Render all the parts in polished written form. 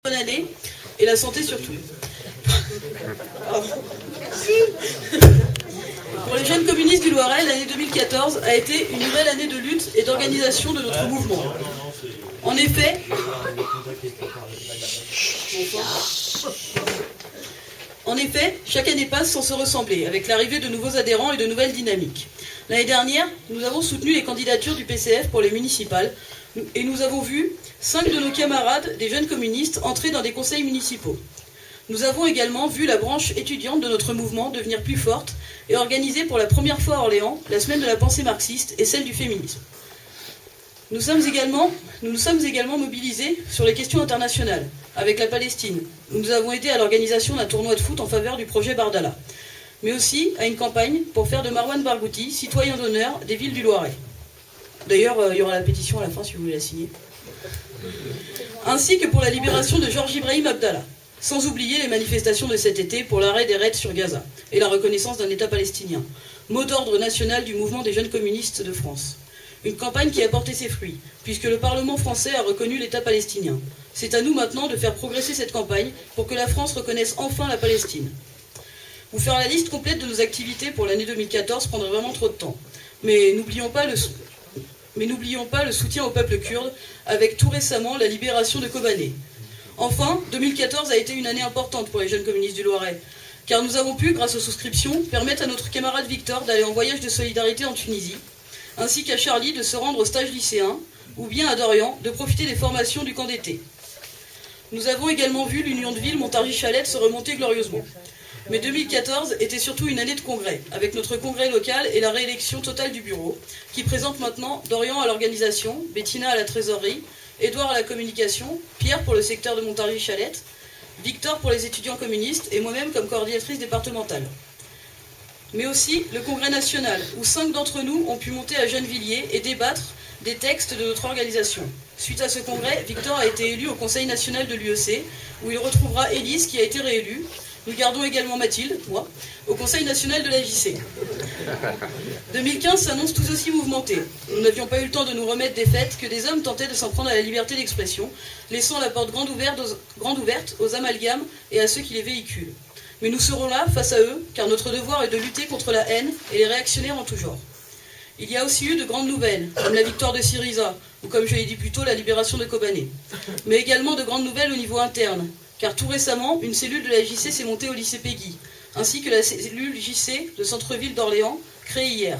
bonne année, et la santé surtout. Pour les jeunes communistes du Loiret, l'année 2014 a été une nouvelle année de lutte et d'organisation de notre mouvement. En effet, chaque année passe sans se ressembler, avec l'arrivée de nouveaux adhérents et de nouvelles dynamiques. L'année dernière, nous avons soutenu les candidatures du PCF pour les municipales, et nous avons vu 5 de nos camarades, des jeunes communistes, entrer dans des conseils municipaux. Nous avons également vu la branche étudiante de notre mouvement devenir plus forte et organiser pour la première fois à Orléans la semaine de la pensée marxiste et celle du féminisme. Nous nous sommes également mobilisés sur les questions internationales, avec la Palestine, où nous avons aidé à l'organisation d'un tournoi de foot en faveur du projet Bardala, mais aussi à une campagne pour faire de Marwan Barghouti citoyen d'honneur des villes du Loiret. D'ailleurs, il y aura la pétition à la fin si vous voulez la signer. Ainsi que pour la libération de Georges Ibrahim Abdallah, sans oublier les manifestations de cet été pour l'arrêt des raids sur Gaza et la reconnaissance d'un État palestinien, mot d'ordre national du mouvement des jeunes communistes de France. Une campagne qui a porté ses fruits, puisque le Parlement français a reconnu l'État palestinien. C'est à nous maintenant de faire progresser cette campagne pour que la France reconnaisse enfin la Palestine. Vous faire la liste complète de nos activités pour l'année 2014 prendrait vraiment trop de temps. Mais n'oublions pas le soutien au peuple kurde, avec tout récemment la libération de Kobané. Enfin, 2014 a été une année importante pour les jeunes communistes du Loiret, car nous avons pu, grâce aux souscriptions, permettre à notre camarade Victor d'aller en voyage de solidarité en Tunisie, ainsi qu'à Charlie de se rendre au stage lycéen, ou bien à Dorian de profiter des formations du camp d'été. Nous avons également vu l'Union de Ville Montargis-Chalette se remonter glorieusement. Mais 2014 était surtout une année de congrès, avec notre congrès local et la réélection totale du bureau, qui présente maintenant Dorian à l'organisation, Bettina à la trésorerie, Édouard à la communication, Pierre pour le secteur de Montargis-Chalette, Victor pour les étudiants communistes et moi-même comme coordinatrice départementale. Mais aussi le congrès national, où 5 d'entre nous ont pu monter à Gennevilliers et débattre des textes de notre organisation. Suite à ce congrès, Victor a été élu au Conseil national de l'UEC, où il retrouvera Élise qui a été réélue. Nous gardons également Mathilde, moi, au Conseil national de la JC. 2015 s'annonce tout aussi mouvementé. Nous n'avions pas eu le temps de nous remettre des faits que des hommes tentaient de s'en prendre à la liberté d'expression, laissant la porte grande ouverte aux amalgames et à ceux qui les véhiculent. Mais nous serons là, face à eux, car notre devoir est de lutter contre la haine et les réactionnaires en tout genre. Il y a aussi eu de grandes nouvelles, comme la victoire de Syriza, ou comme je l'ai dit plus tôt, la libération de Kobané. Mais également de grandes nouvelles au niveau interne, car tout récemment, une cellule de la JC s'est montée au lycée Péguy, ainsi que la cellule JC de centre-ville d'Orléans, créée hier.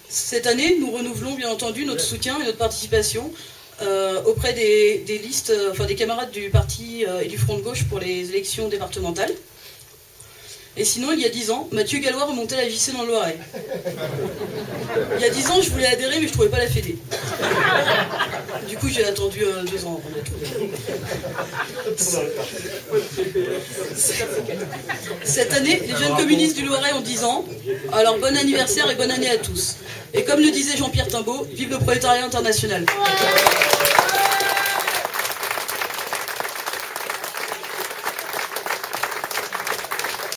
Cette année, nous renouvelons bien entendu notre soutien et notre participation auprès des listes, des camarades du parti et du Front de gauche pour les élections départementales. Et sinon, il y a 10 ans, Mathieu Gallois remontait la JC dans le Loiret. Il y a 10 ans, je voulais adhérer, mais je ne trouvais pas la fédé. Du coup, j'ai attendu 2 ans avant de trouver. Cette année, les jeunes communistes du Loiret ont 10 ans. Alors, bon anniversaire et bonne année à tous. Et comme le disait Jean-Pierre Timbaud, vive le prolétariat international.